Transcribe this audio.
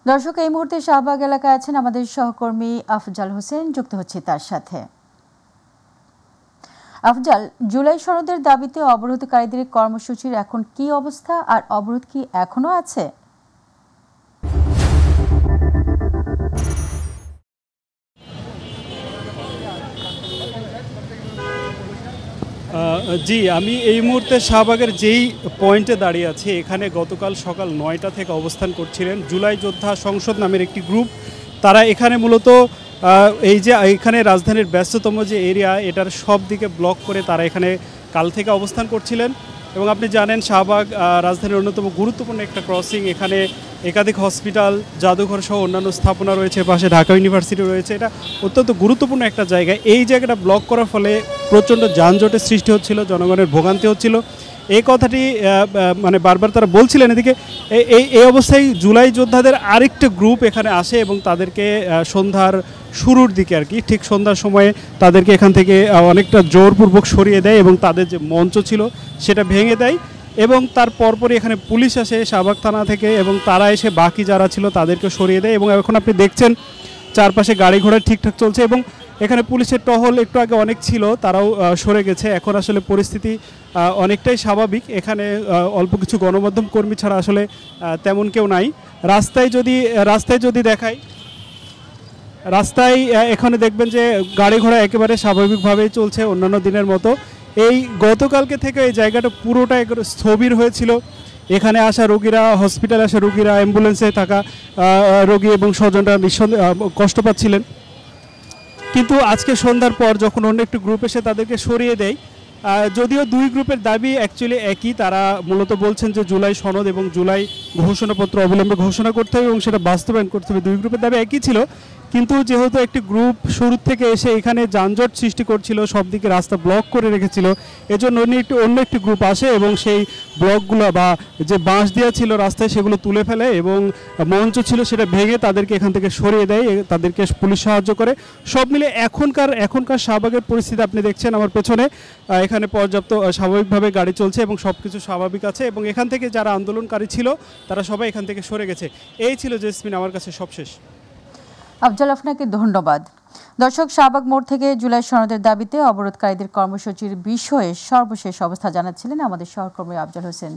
দর্শক, এই মুহূর্তে শাহবাগ এলাকায় আছেন আমাদের সহকর্মী আফজাল হোসেন, যুক্ত হচ্ছে তার সাথে। আফজাল, জুলাই সনদের দাবিতে অবরোধকারীদের কর্মসূচির এখন কি অবস্থা, আর অবরোধ কি এখনো আছে? জি, আমি এই মুহূর্তে শাহবাগের যেই পয়েন্টে দাঁড়িয়ে আছি, এখানে গতকাল সকাল ৯টা থেকে অবস্থান করছিলেন জুলাই যোদ্ধা সংসদ নামের একটি গ্রুপ। তারা এখানে মূলত এই যে এখানে রাজধানীর ব্যস্ততম যে এরিয়া, এটার সব দিকে ব্লক করে তারা এখানে কাল থেকে অবস্থান করছিলেন। এবং আপনি জানেন শাহবাগ রাজধানীর অন্যতম গুরুত্বপূর্ণ একটা ক্রসিং। এখানে একাধিক হসপিটাল, জাদুঘর সহ অন্যান্য স্থাপনা রয়েছে, পাশে ঢাকা ইউনিভার্সিটি রয়েছে। এটা অত্যন্ত গুরুত্বপূর্ণ একটা জায়গা। এই জায়গাটা ব্লক করার ফলে প্রচণ্ড যানজটের সৃষ্টি হচ্ছিল, জনগণের ভোগান্তি হচ্ছিল। এই কথাটি মানে বারবার তারা বলছিলেন। এদিকে এই অবস্থায় জুলাই যোদ্ধাদের আরেকটা গ্রুপ এখানে আসে এবং তাদেরকে সন্ধ্যার শুরুর দিকে আর কি, ঠিক সন্ধ্যার সময়ে তাদেরকে এখান থেকে অনেকটা জোরপূর্বক সরিয়ে দেয় এবং তাদের যে মঞ্চ ছিল সেটা ভেঙে দেয়। এবং তার পরপরই এখানে পুলিশ আসে শাহবাগ থানা থেকে এবং তারা এসে বাকি যারা ছিল তাদেরকে সরিয়ে দেয়। এবং এখন আপনি দেখছেন চারপাশে গাড়ি ঘোড়া ঠিকঠাক চলছে এবং এখানে পুলিশের টহল একটু আগে অনেক ছিল, তারাও সরে গেছে। এখন আসলে পরিস্থিতি অনেকটাই স্বাভাবিক। এখানে অল্প কিছু গণমাধ্যম কর্মী ছাড়া আসলে তেমন কেউ নাই। রাস্তায় যদি দেখাই, রাস্তায় এখানে দেখবেন যে গাড়ি ঘোড়া একেবারে স্বাভাবিকভাবেই চলছে অন্যান্য দিনের মতো। এই গতকালকে থেকে এই জায়গাটা পুরোটা স্থবির হয়েছিল। এখানে আসা রোগীরা, হসপিটালে আসা রোগীরা, অ্যাম্বুলেন্সে থাকা রোগী এবং স্বজনরা নিঃসন্দেহে কষ্ট পাচ্ছিলেন। কিন্তু আজকে সন্ধ্যার পর যখন অন্য একটি গ্রুপ এসে তাদেরকে সরিয়ে দেয়, যদিও দুই গ্রুপের দাবি অ্যাকচুয়ালি একই। তারা মূলত বলছেন যে জুলাই সনদ এবং জুলাই ঘোষণাপত্র অবিলম্বে ঘোষণা করতে হবে এবং সেটা বাস্তবায়ন করতে হবে। দুই গ্রুপের দাবি একই ছিল, কিন্তু যেহেতু একটি গ্রুপ শুরু থেকে এসে এখানে যানজট সৃষ্টি করছিল, সব দিকে রাস্তা ব্লক করে রেখেছিল, এজন্য অন্য একটি গ্রুপ আসে এবং সেই ব্লকগুলো বা যে বাঁশ দেওয়া ছিল রাস্তায় সেগুলো তুলে ফেলে এবং মঞ্চ ছিল সেটা ভেঙে তাদেরকে এখান থেকে সরিয়ে দেয়, তাদেরকে পুলিশ সাহায্য করে। সব মিলে এখনকার শাহবাগের পরিস্থিতি আপনি দেখছেন আমার পেছনে। এখানে পর্যাপ্ত স্বাভাবিকভাবে গাড়ি চলছে এবং সব কিছু স্বাভাবিক আছে এবং এখান থেকে যারা আন্দোলনকারী ছিল তারা সবাই এখান থেকে সরে গেছে। এই ছিল জেসমিন আমার কাছে সবশেষ। আফজাল, আপনাকে ধন্যবাদ। দর্শক, শাহবাগ মোড় থেকে জুলাই সনদের দাবিতে অবরোধকারীদের কর্মসূচির বিষয়ে সর্বশেষ অবস্থা জানাচ্ছিলেন আমাদের সহকর্মী আফজাল হোসেন।